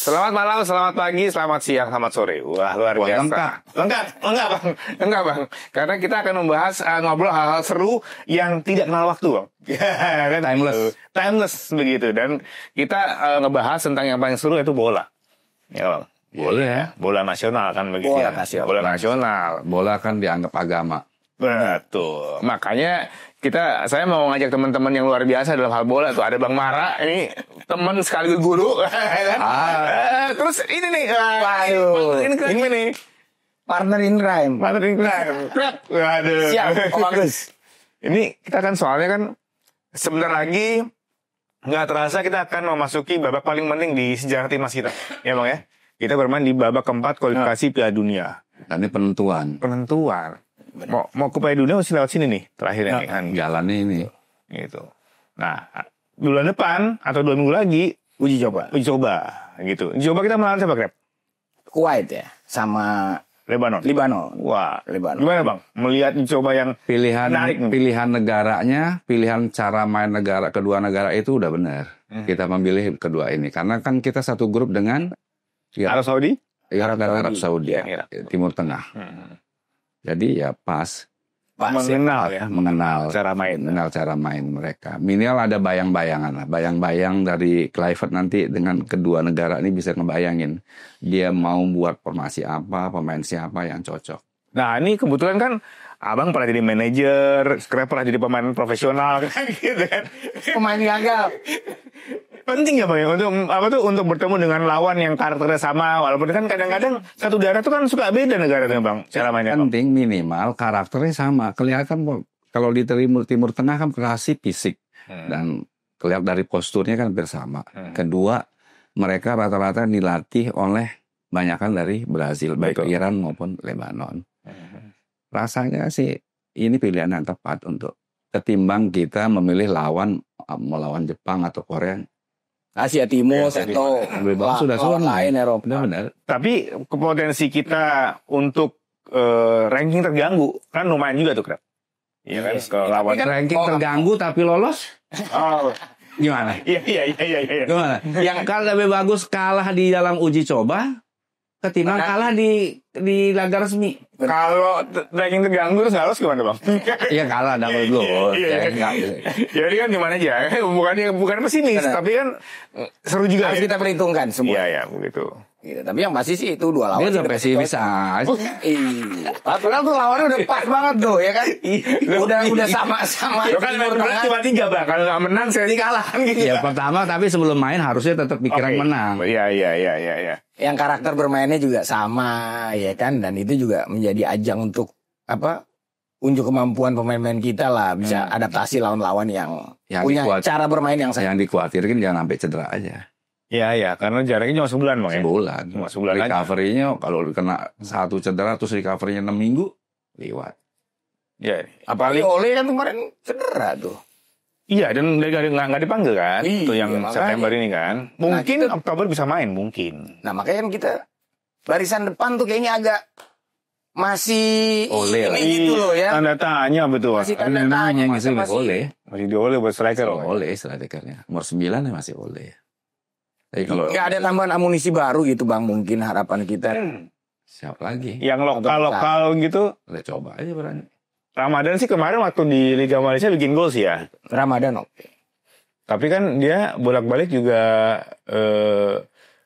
Selamat malam, selamat pagi, selamat siang, selamat sore. Wah, luar biasa. Lengkap bang. Karena kita akan membahas ngobrol hal-hal seru yang tidak kenal waktu bang. Timeless begitu. Dan kita ngebahas tentang yang paling seru yaitu bola. Ya bang. Boleh ya. Bola nasional kan begitu. Bola nasional. Bola kan dianggap agama. Betul. Makanya saya mau ngajak teman-teman yang luar biasa dalam hal bola tuh. Ada Bang Mara, ini teman sekaligus guru. Terus ini nih, ini nih partner in crime. Waduh. Siap, bagus. Ini kita kan soalnya kan sebentar lagi nggak terasa kita akan memasuki babak paling penting di sejarah timnas kita, ya bang ya. Kita bermain di babak keempat kualifikasi Piala Dunia. Dan ini penentuan. Mau ke Piala Dunia masih lewat sini nih terakhirnya kan. Jalannya ini. Gitu. Nah, bulan depan atau 2 minggu lagi Uji coba gitu. Uji coba kita melawan siapa, Krep? Kuwait ya, sama Lebanon. Wah, Lebanon. Gimana bang? Melihat uji coba yang Pilihan negaranya, pilihan cara main kedua negara itu udah benar. Kita memilih kedua ini karena kan kita satu grup dengan Arab Saudi, Arab Saudi, ya. Timur Tengah. Jadi ya pas mengenal cara main mereka. Minimal ada bayang-bayangan lah. Bayang-bayang dari Kluivert nanti dengan kedua negara ini bisa ngebayangin dia mau buat formasi apa, pemain siapa yang cocok. Nah ini kebetulan kan abang pernah jadi manajer, Krep pernah jadi pemain profesional kan gitu kan. Pemain gagal. Penting ya bang ya untuk bertemu dengan lawan yang karakternya sama, walaupun kan kadang-kadang satu daerah tuh kan suka beda negaranya bang cara mainnya. Penting minimal karakternya sama. Kelihatan kalau di Timur Tengah kan kreasi fisik dan kelihatan dari posturnya kan bersama. Kedua, mereka rata-rata dilatih oleh banyakan dari Brazil, baik Iran maupun Lebanon. Rasanya sih ini pilihan yang tepat untuk ketimbang kita memilih melawan Jepang atau Korea. Asia Timur, Seto, sudah lain Eropa. Benar. Tapi potensi kita untuk ranking terganggu kan lumayan juga tuh, Krep. Iya kan, kalau lawan ranking terganggu tapi lolos. Gimana? Iya. Gimana? Yang kalau lebih bagus kalah di dalam uji coba ketimbang kalah di laga resmi. Kalau ranking terganggu terus nggak lolos gimana bang? Iya kalah double goal. Jadi kan gimana aja? Bukan pesimis, tapi kan seru juga. Harus kita perhitungkan semua. Iya begitu. Gitu. Tapi yang pasti sih itu dua lawan. Dia udah pesimis aja. Iya. Padahal tuh lawannya udah pas banget tuh ya kan. Udah sama-sama. Lo kan menang cuma 3 bang. Kalau nggak menang saya kalah kan gitu. Ya pertama tapi sebelum main harusnya tetap pikiran menang. Iya. Yang karakter bermainnya juga sama ya kan, dan itu juga menjadi ajang untuk unjuk kemampuan pemain-pemain kita lah, bisa adaptasi lawan-lawan yang punya cara bermain yang sama. Yang dikhawatirkan jangan sampai cedera aja. Iya, karena jaraknya cuma sebulan bang ya. Cuma sebulan. Recovery-nya kalau kena satu cedera terus recovery-nya 6 minggu lewat. Iya. Apalagi Ole kan kemarin cedera tuh. Iya, dan nggak dipanggil kan? Iya, itu yang September ini kan. Mungkin Oktober bisa main, mungkin. Nah makanya kan kita barisan depan tuh kayaknya agak masih Ole gitu loh ya. Tanda tanya betul. Masih tanda tanya. Masih Ole. Masih di Ole buat striker. Ole strikernya. Nomor 9 ya masih Ole. Tapi kalau nggak ada tambahan amunisi baru gitu bang, mungkin harapan kita. siapa lagi? Yang lokal gitu. Udah coba aja berani. Ramadan sih kemarin waktu di Liga Malaysia bikin gol sih ya. Ramadan oke. Tapi kan dia bolak-balik juga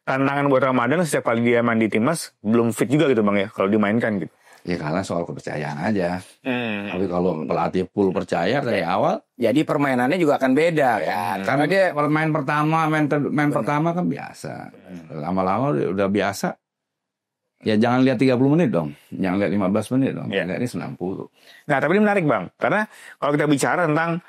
tantangan buat Ramadan setiap kali dia main di timnas belum fit juga gitu bang ya kalau dimainkan gitu. Ya karena soal kepercayaan aja. Tapi kalau pelatih full percaya dari awal, jadi permainannya juga akan beda kan. Karena dia main pertama kan biasa. Lama-lama udah biasa. Ya jangan lihat 30 menit dong. Jangan lihat 15 menit dong. Ya. Lihat ini 90. Nah tapi ini menarik bang. Karena kalau kita bicara tentang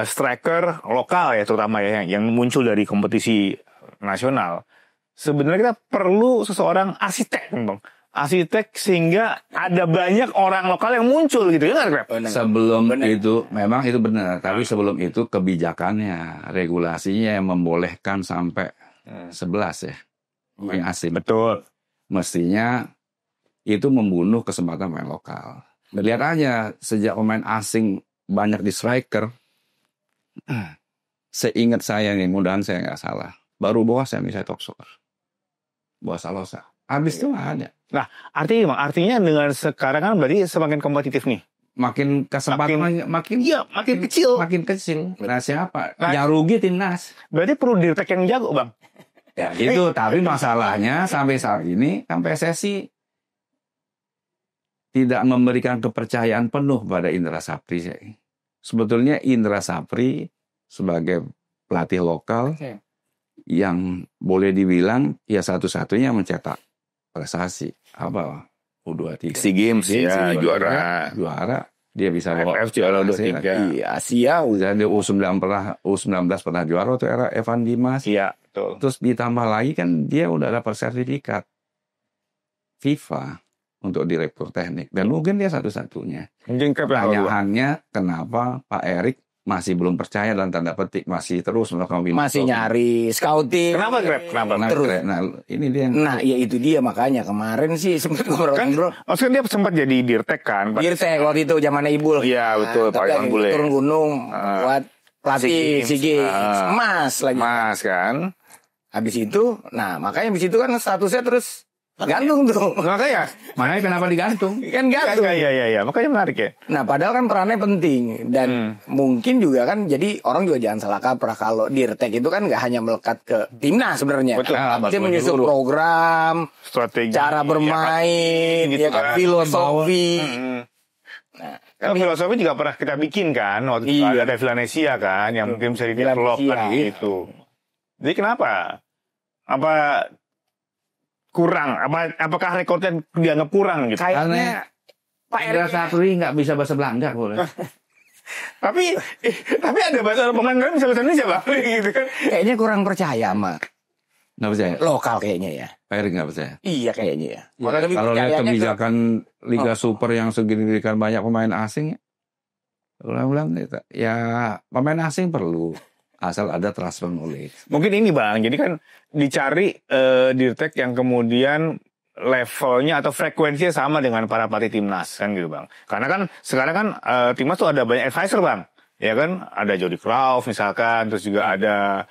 striker lokal ya terutama ya yang muncul dari kompetisi nasional. Sebenarnya kita perlu seseorang arsitek bang. Arsitek sehingga ada banyak orang lokal yang muncul gitu ya nggak? Sebelum itu memang itu benar, tapi sebelum itu kebijakannya, regulasinya yang membolehkan sampai 11 ya pemain asing. Betul. Mestinya itu membunuh kesempatan pemain lokal. Lihat aja sejak pemain asing banyak di striker, seingat saya nih, mudahan saya nggak salah, baru bawah saya top scorer. bosa-losa. Habis itu nggak ada. Nah, artinya dengan sekarang kan berarti semakin kompetitif nih. Makin kesempatan makin kecil. Makin kecil. Nah, siapa? Yang rugi timnas. Berarti perlu dirtek yang jago, Bang. Ya itu, tapi masalahnya sampai saat ini kan PSSI tidak memberikan kepercayaan penuh pada Indra Sapri. Sebetulnya Indra Sapri sebagai pelatih lokal yang boleh dibilang ya satu-satunya mencetak prestasi apa U23 SEA Games ya juara dia bisa bawa AFF juara U23 Asia udah U19 pernah juara tuh era Evan Dimas. Iya betul. Terus ditambah lagi kan dia udah dapat sertifikat FIFA untuk direktur teknik dan mungkin dia satu-satunya. Mungkin pertanyaannya kenapa Pak Erik masih belum percaya dan tanda petik masih terus melakukan masih nyari scouting. Kenapa terus? Nah, ini dia. Nah, ya itu dia makanya kemarin sih sempat ngobrol. Maksudnya dia sempat jadi dirtek kan? Dirtek waktu itu zamannya Ibul. Iya betul, Pak Iwan Bule. Turun gunung buat pelatih SEA Games. Emas lagi. Emas kan. Habis itu, nah makanya habis itu kan statusnya terus gantung tuh. Makanya kenapa digantung? Kan gantung. Iya. Makanya menarik ya. Nah, padahal kan perannya penting dan mungkin juga kan jadi orang juga jangan salah kaprah kalau dirtek itu kan nggak hanya melekat ke timnas sebenarnya. Betul. Dia menyusun program, strategi, cara bermain, gitu kan, filosofi. Nah, kan filosofi juga pernah kita bikin kan waktu itu ada Villanesia kan yang mungkin bisa di-develop kan gitu. Jadi kenapa? Apa kurang? Apakah rekodnya dianggap kurang gitu? Kayaknya Pak Indra Sapri nggak bisa bahasa Belanda boleh. tapi ada bahasa pemain kan bisa bahasa Indonesia Bang gitu kan. Kayaknya kurang percaya sama nggak percaya. Lokal kayaknya ya. Pak Erik nggak percaya. Iya kayaknya ya. Kalau lihat kebijakan Liga Super yang signifikan banyak pemain asing, ulang-ulang ya pemain asing perlu. Asal ada transfer knowledge. Mungkin ini Bang, jadi kan dicari dirtek yang kemudian levelnya atau frekuensinya sama dengan para pelatih timnas kan gitu Bang. Karena kan sekarang kan timnas tuh ada banyak advisor Bang. Ya kan, ada Jordi Cruyff misalkan, terus juga ada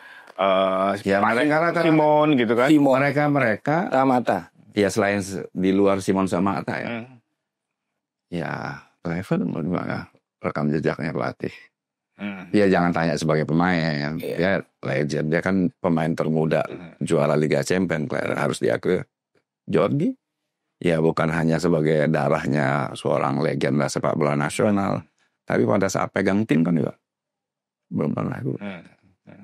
Simon gitu kan. Mereka Mata. Ya selain di luar Simon sama Mata ya. Ya, Clever rekam jejaknya pelatih. Dia jangan tanya sebagai pemain, dia legend, dia kan pemain termuda, juara Liga Champions, harus diakui. Jordi, ya bukan hanya sebagai darahnya seorang legenda sepak bola nasional, tapi pada saat pegang tim kan juga belum pernah.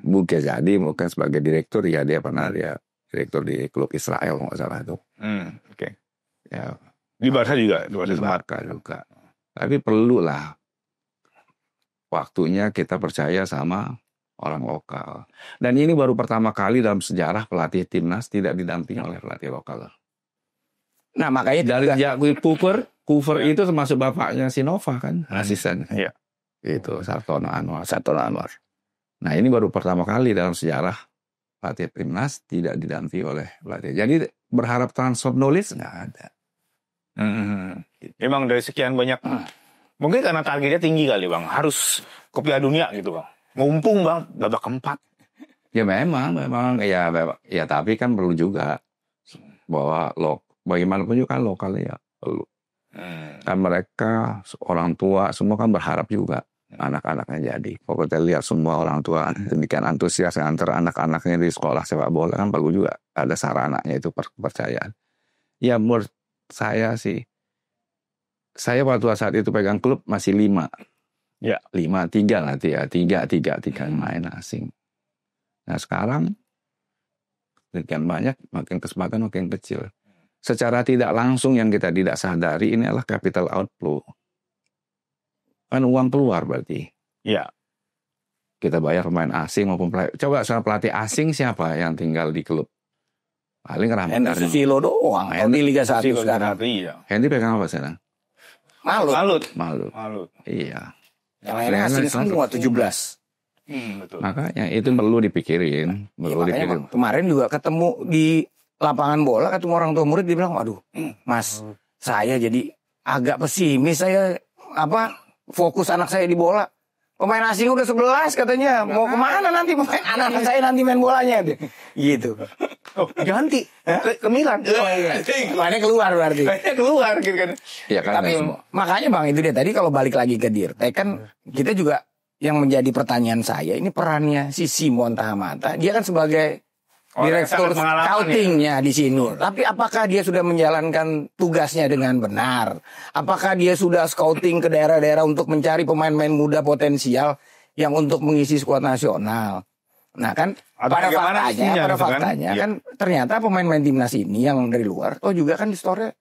Mungkin bukan sebagai direktur, ya dia pernah direktur di klub Israel nggak salah itu. Oke. Ya di Barca juga, di Barca juga. Tapi perlulah waktunya kita percaya sama orang lokal. Dan ini baru pertama kali dalam sejarah pelatih timnas tidak didampingi oleh pelatih lokal. Nah makanya dari Cooper itu termasuk bapaknya Sinova kan, asisten. Iya. Itu Sartono Anwar. Nah ini baru pertama kali dalam sejarah pelatih timnas tidak didampingi oleh pelatih. Jadi berharap transfer knowledge nggak ada. Emang dari sekian banyak. Mungkin karena targetnya tinggi kali Bang. Harus ke Piala Dunia gitu Bang. Mumpung Bang, babak keempat. Ya memang ya tapi kan perlu juga bahwa bagaimanapun juga kan lokalnya ya perlu. Kan mereka orang tua semua kan berharap juga anak-anaknya jadi. Kalau kita lihat semua orang tua demikian antusias antara anak-anaknya di sekolah sepak bola kan perlu juga ada sarananya itu kepercayaan. Ya menurut saya sih. Saya waktu saat itu pegang klub masih 5. Ya. 3 nanti ya. 3 main asing. Nah sekarang sekian banyak, makin kesempatan makin kecil. Secara tidak langsung yang kita tidak sadari ini adalah capital outflow. Kan uang keluar berarti. Ya. Kita bayar pemain asing maupun pelatih. Coba soal pelatih asing siapa yang tinggal di klub? Paling Rahmat Henry Silo doang. Di Liga 1 sekarang. Henry pegang apa sekarang? Malut. Iya. Yang lainnya asing semua 17. Betul. Makanya itu perlu dipikirin. Kemarin juga ketemu di lapangan bola, ketemu orang tua murid, dia bilang, waduh, Mas, saya jadi agak pesimis. Saya fokus anak saya di bola. Pemain asing udah 11 katanya. Mau kemana nanti pemain anak saya nanti main bolanya? Gitu. Oh, ganti ke Milan. Mainnya keluar berarti. Mainnya keluar gitu kan. Ya kan. Tapi makanya Bang itu dia tadi kalau balik lagi ke Dirtek kan kita juga yang menjadi pertanyaan saya ini perannya si Simon Tahamata. Dia kan sebagai direktur scoutingnya di sini. Tapi apakah dia sudah menjalankan tugasnya dengan benar? Apakah dia sudah scouting ke daerah-daerah untuk mencari pemain-pemain muda potensial yang untuk mengisi skuad nasional? Nah kan pada faktanya kan ternyata pemain-pemain timnas ini yang dari luar, juga kan di store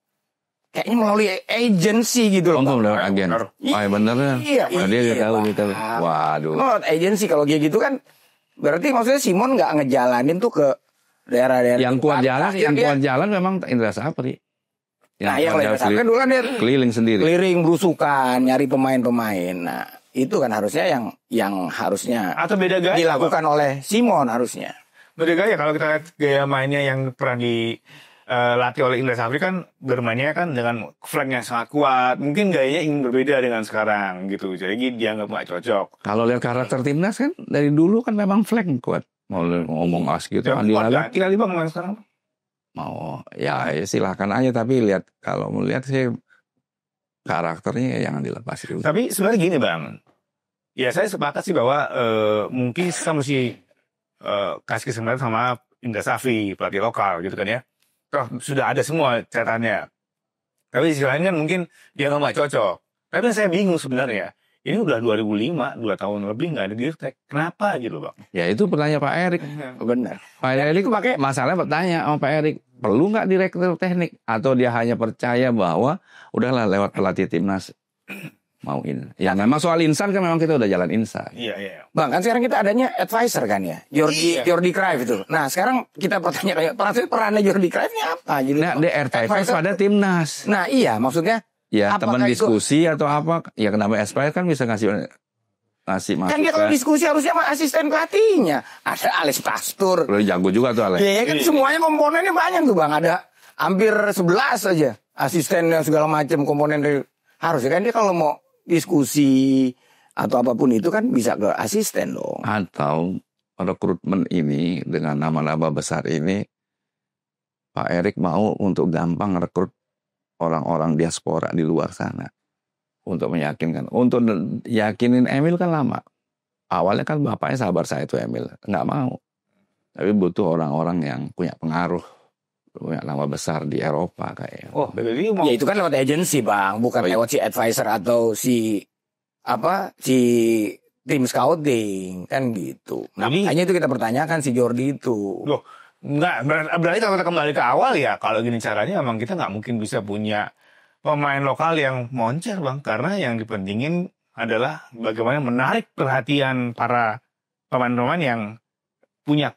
kayaknya melalui agensi gitu loh. Melalui agen. Oh ya bener ya. Dia tahu gitu. Waduh. Agensi kalau kayak gitu kan berarti maksudnya Simon nggak ngejalanin tuh ke daerah-daerah yang kuat jalan memang Indra Sapri. Yang Indra Sapri kan dulu kan dia keliling berusukan nyari pemain-pemain. Nah itu kan harusnya yang harusnya atau beda gaya dilakukan oleh Simon harusnya. Beda gaya kalau kita lihat gaya mainnya yang pernah dilatih oleh Indra Sapri kan bermainnya kan dengan flanknya sangat kuat. Mungkin gayanya ingin berbeda dengan sekarang gitu. Jadi dia nggak cocok. Kalau lihat karakter timnas kan dari dulu kan memang flank kuat. Mau ngomong gitu Andi Laga kira Bang sekarang mau ya silahkan aja tapi kalau melihat sih karakternya jangan dilepas dulu. Tapi sebenarnya gini Bang, ya saya sepakat sih bahwa mungkin kita mesti kasih kesempatan sama Indra Sapri pelatih lokal gitu kan ya. Toh sudah ada semua catatannya. Tapi di sisi lain kan mungkin dia nggak cocok. Tapi saya bingung sebenarnya. Ini udah 2005, 2 tahun lebih nggak ada Dirtek. Kenapa gitu Bang? Ya itu pertanyaan Pak Erik. Benar. Pak Erik pakai masalahnya bertanya sama Pak Erik. Perlu nggak direktur teknik? Atau dia hanya percaya bahwa udahlah lewat pelatih timnas mau ini. Ya memang soal insan kan memang kita udah jalan insan. Iya. Bang kan sekarang kita adanya advisor kan ya. Jordi Cruyff itu. Nah sekarang kita bertanya perannya Jordi Cruyff ini apa? Jadi, nah dia advisor pada timnas. Nah iya maksudnya. Ya teman diskusi atau apa? Ya kenapa Aspire kan bisa ngasih masukan. Kan dia kalau diskusi harusnya sama asisten pelatihnya. Ada Alex Pastur. Jago juga tuh Alex. Iya kan semuanya komponennya banyak tuh Bang. Ada hampir 11 aja. Asistennya segala macam komponen dari. Harusnya kan dia kalau mau diskusi atau apapun itu kan bisa ke asisten dong. Atau rekrutmen ini dengan nama-nama besar ini Pak Erik mau untuk gampang rekrut orang-orang diaspora di luar sana untuk meyakinkan, untuk yakinin Emil kan lama. Awalnya kan bapaknya sahabat saya itu Emil, nggak mau. Tapi butuh orang-orang yang punya pengaruh, punya nama besar di Eropa kayaknya. Oh, ya itu kan lewat agensi Bang, bukan lewat si advisor atau si tim scouting kan gitu. Nah, makanya itu kita pertanyakan si Jordi itu. Loh. Enggak, berarti kalau kita kembali ke awal ya, kalau gini caranya memang kita nggak mungkin bisa punya pemain lokal yang moncer Bang. Karena yang dipentingin adalah bagaimana menarik perhatian para pemain-pemain yang punya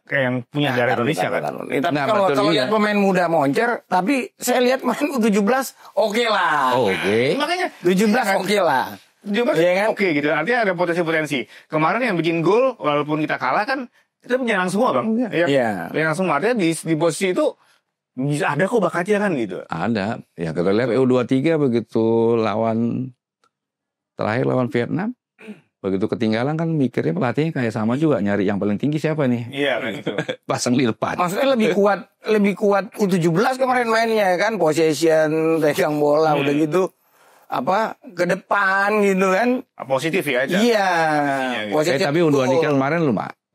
darah Indonesia kan. Tapi kalau lihat pemain muda moncer, tapi saya lihat main U17 oke lah. Oke. Makanya 17 oke lah. 17 oke gitu, artinya ada potensi-potensi. Kemarin yang bikin gol, walaupun kita kalah kan, kita menyerang semua Bang. Iya. Menyerang semua. Artinya di posisi itu bisa ada kok bakatnya kan gitu. Ada. Ya kita lihat U23 begitu terakhir lawan Vietnam. Begitu ketinggalan kan mikirnya pelatihnya kayak sama juga. Nyari yang paling tinggi siapa nih. Iya kan itu. Pasang di depan. Maksudnya lebih kuat U17 kemarin mainnya kan. Possession, pegang bola udah gitu. Ke depan gitu kan. Positif ya aja. Iya. Tapi U23 kemarin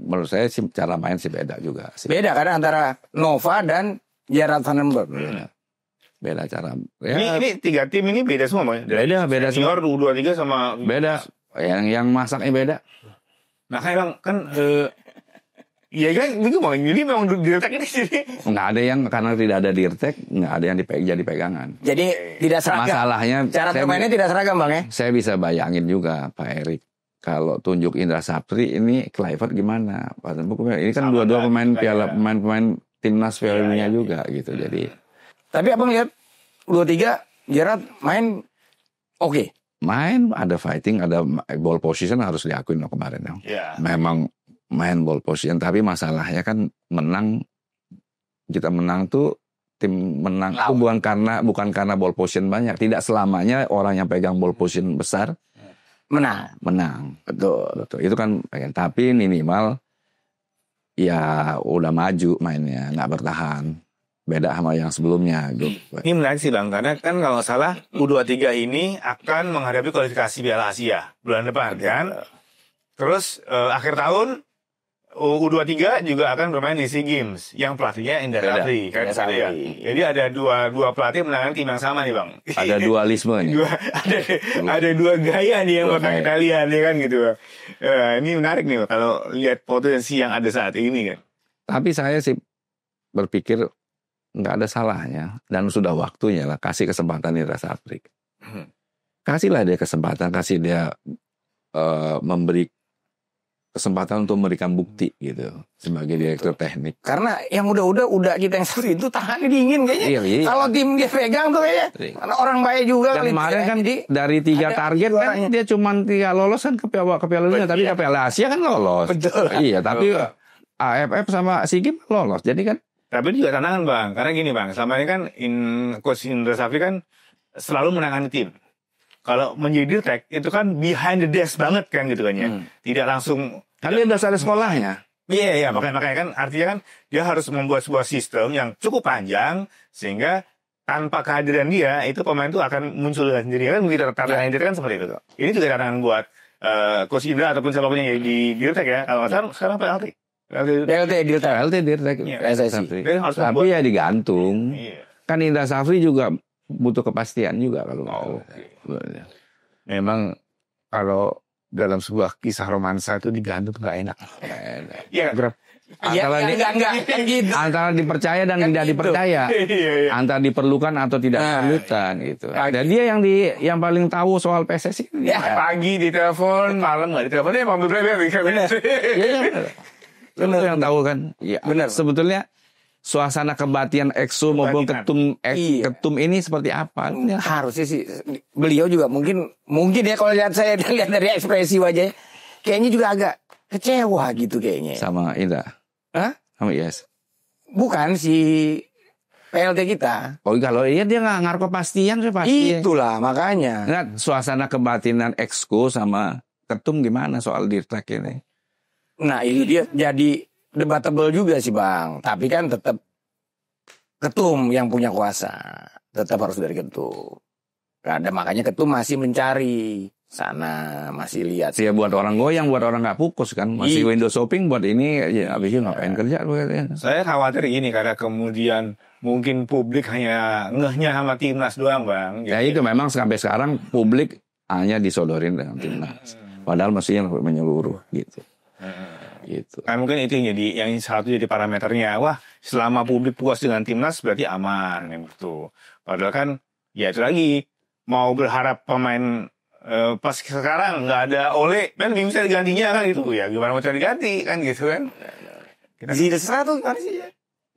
menurut saya sih cara main sih beda juga sih. Beda kan antara Nova dan Gerard Vandenberg. Beda cara. Ya. Ini 3 tim ini beda semua Bang. Beda senior U23 sama beda. Yang masaknya beda. Nah kayak Bang kan iya kan itu Bang. Jadi memang Dirtek ini sini. Nggak ada yang karena tidak ada Dirtek, nggak ada yang jadi pegangan. Jadi tidak seragam. Masalahnya cara bermainnya tidak seragam Bang ya. Saya bisa bayangin juga Pak Erik. Kalau tunjuk Indra Sapri ini Kluivert gimana? Ini kan dua-dua pemain timnas Piala Dunia juga gitu. Jadi tapi Abang lihat 23 Gerard main oke. Main ada fighting, ada ball position harus diakuin kemarin. Memang main ball position tapi masalahnya kan kita menang tuh tim menang itu bukan karena ball position banyak. Tidak selamanya orang yang pegang ball position besar menang. Betul. Itu kan tapi minimal ya udah maju mainnya, nggak bertahan. Beda sama yang sebelumnya. Ini menarik sih Bang, karena kan kalau nggak salah U23 ini akan menghadapi kualifikasi Piala Asia bulan depan kan. Terus akhir tahun U23 juga akan bermain di SEA Games yang pelatihnya Indra Safri kan. Jadi ada dua pelatih menangani tim yang sama nih Bang. Ada dualisme nih. ada dua gaya nih yang bakal kita lihat ya kan gitu. Ini menarik nih kalau lihat potensi yang ada saat ini kan. Tapi saya sih berpikir nggak ada salahnya dan sudah waktunya lah kasih kesempatan Indra Safri. Kasihlah dia kesempatan, kasih dia memberi kesempatan untuk memberikan bukti gitu sebagai direktur teknik. Karena yang udah kita yang seperti itu tahannya dingin kayaknya. Iya. Kalau tim dia pegang tuh kayaknya. Karena orang baik juga. Dan kemarin kan dari 3 target kan dia cuma 3 lolos kan ke Piala Dunia, tapi ke Piala Asia kan lolos. Betul. Iya, tapi AFF sama SEA Games lolos. Jadi kan. Tapi juga tantangan Bang, karena gini Bang, selama ini kan Coach Indra Safri kan selalu menangani tim. Kalau menjadi dirtek itu kan behind the desk banget kan gitu kan ya. Tidak langsung. Kan dia udah ada sekolahnya. Iya, makanya kan artinya kan dia harus membuat sebuah sistem yang cukup panjang sehingga tanpa kehadiran dia itu pemain itu akan muncul dengan sendiri kan begitu tantangan dirtek kan seperti itu. Ini juga tantangan buat Coach Indra ataupun siapapun yang di dirtek ya. Kalau sekarang PLT. PLT dirtek. Tapi ya digantung. Kan Indra Safri juga butuh kepastian juga kalau. Memang kalau dalam sebuah kisah romansa itu digantung nggak enak. Iya. Antara dipercaya dan tidak dipercaya. Antara diperlukan atau tidak diperlukan gitu. Dan dia yang paling tahu soal PSSI. Pagi ditelepon, malam nggak ditelepon, emang bener. Benar yang tahu kan. Iya. Benar. Sebetulnya suasana kebatian EXO maupun ketum ini seperti apa? Harusnya sih beliau juga mungkin ya kalau lihat dari ekspresi wajahnya kayaknya juga agak kecewa gitu kayaknya. Sama Indra. Hah? Sama IS. Bukan si PLT kita. Oh kalau dia nggak ngaruh kepastian sih pasti. Itulah makanya. Nah, suasana kebatinan EXCO sama ketum gimana soal dirtek ini? Nah itu dia jadi debatable juga sih Bang. Tapi kan tetap ketum yang punya kuasa. Tetap harus dari ketum. Ada makanya ketum masih mencari sana, masih lihat. Ya buat orang goyang, buat orang nggak fokus kan. Masih window shopping buat ini, ya abisnya ngapain kerja. Saya khawatir gini karena kemudian mungkin publik hanya ngehnya sama timnas doang Bang. Ya itu memang sampai sekarang publik hanya disodorin dengan timnas. Padahal mestinya menyeluruh gitu. Gitu. Kan mungkin itu yang satu jadi parameternya. Wah, selama publik puas dengan timnas berarti aman gitu. Padahal kan ya itu lagi mau berharap pemain pas sekarang nggak ada Ole kan bisa digantinya kan gitu ya. Gimana mau cari ganti kan gitu kan. Di desra tuh gimana sih ya?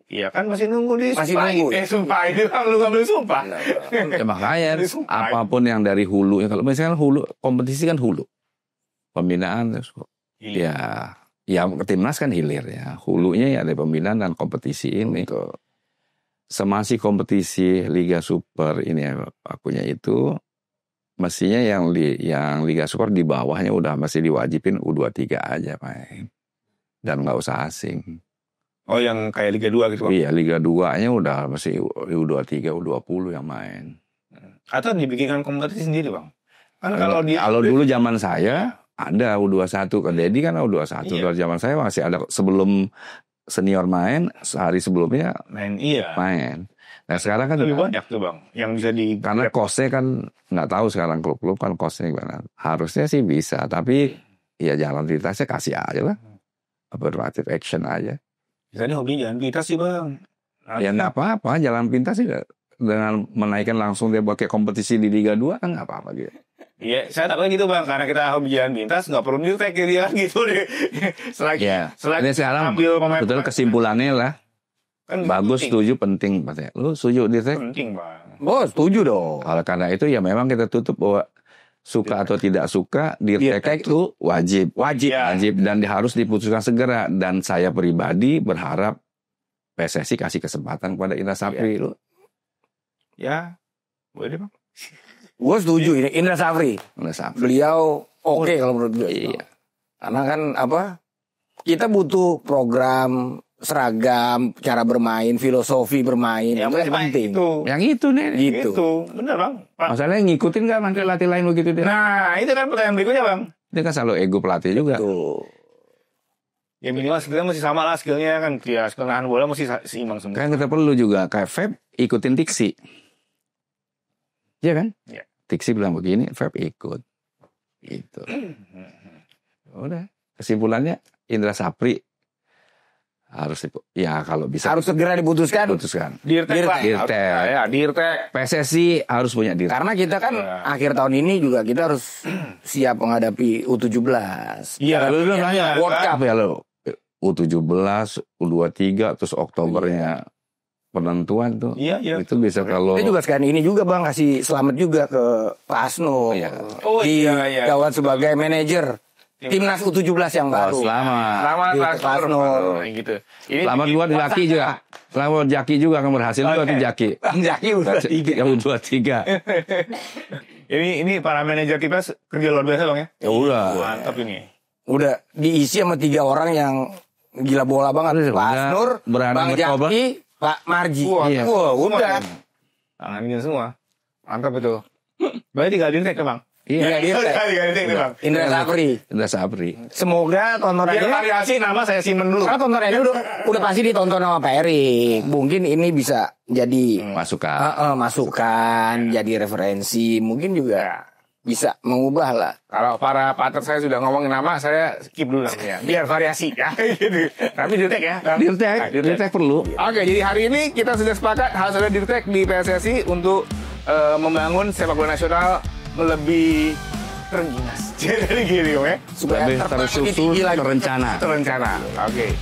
Iya kan masih nunggu di sumpah itu kan lu nggak boleh sumpah. Ya makanya apapun yang dari hulu ya kalau misalnya hulu kompetisi kan hulu. Pembinaan terus ya timnas kan hilir ya. Hulunya ya ada pembinaan dan kompetisi ini. Semasi kompetisi Liga Super ini akunya itu mestinya yang Liga Super di bawahnya udah masih diwajibin U23 aja main. Dan nggak usah asing. Oh yang kayak Liga 2 gitu Bang? Iya Liga 2-nya udah masih U23, U20 yang main. Atau dibikinkan kompetisi sendiri Bang? Kan kalau dulu zaman saya ada U21 kan Dedi kan U21 dari zaman saya masih ada sebelum senior main sehari sebelumnya main. Nah sekarang kan lebih banyak tuh Bang yang bisa karena kosnya kan nggak tahu sekarang klub-klub kan kosnya gimana. Harusnya sih bisa tapi ya jalan pintasnya kasih aja lah affirmative action aja. Misalnya hobi jalan pintas sih Bang. Ya nggak apa-apa jalan pintas sih dengan menaikkan langsung dia pakai kompetisi di Liga 2 kan nggak apa-apa gitu. Iya, saya takutnya gitu Bang, karena kita hobi jalan pintas, nggak perlu dirtek dia gitu deh. Selagi sekarang betul kesimpulannya lah. Kan bagus, penting. Setuju, penting. Lu setuju dirtek? Penting Bang. Oh, setuju dong. Kalau karena itu ya memang kita tutup bahwa suka atau tidak suka dirtek itu wajib dan harus diputuskan segera. Dan saya pribadi berharap PSSI kasih kesempatan kepada Indra Safri. Ya, boleh Bang. Gue setuju ini Indra Safri. Beliau oke kalau menurut gue. Iya. Karena kan kita butuh program seragam, cara bermain, filosofi bermain. Yang penting. Yang itu nih. Gitu. Bener Bang. Masalahnya ngikutin nggak pelatih lain begitu dia? Nah itu kan pertanyaan berikutnya Bang. Dia kan selalu ego pelatih juga. Tuh. Ya minimal skillnya masih sama lah skillnya kan. Ya skill nahan bola masih seimbang semua. Kan kita perlu juga kayak Feb ikutin Tiksi. Iya kan? Iya. Tiksi bilang begini, Feb ikut. Gitu. Udah. Kesimpulannya Indra Sapri harus ya kalau bisa harus segera diputuskan. Dirtek. Ya, Dirtek. PSSI harus punya Dirtek. Karena kita kan akhir tahun ini juga kita harus siap menghadapi U17. Iya, lu nanya World Cup ya lo. U17, U23 terus Oktobernya penentuan tuh. Iya. Itu bisa kalau kita juga sekarang ini juga Bang kasih selamat juga ke Pak Asno. Iya. Jawab sebagai manajer Timnas U17 yang baru. Selamat Pak Asno. Gitu. Selamat buat Jaki juga. Selamat Jaki juga akan berhasil juga tuh Jaki. Bang Jaki udah 3. Yang U23. Ini para manajer kita kerja luar biasa Bang ya. Ya udah. Mantap ini. Udah diisi sama 3 orang yang gila bola banget. Pak Asnur, Bang Jaki, Pak Marji. Wah, udah. Tanganin semua. Mantap itu. Berarti tinggal Dirtek Bang. Iya, Dirtek Bang. Indra Sapri. Semoga tontonannya biar variasi nama saya simpen dulu. Karena tontonannya udah pasti ditonton sama Pak Erik. Mungkin ini bisa jadi masukan, jadi referensi. Mungkin juga bisa mengubah lah. Kalau para partner saya sudah ngomongin nama, saya skip dulu namanya. Biar variasi ya. Tapi Dirtek ya. Dirtek perlu. Oke, jadi hari ini kita sudah sepakat harus ada Dirtek di PSSI untuk membangun sepak bola nasional lebih terengginas. Jadi gini ya. Supaya lebih tersusun, terencana. Oke.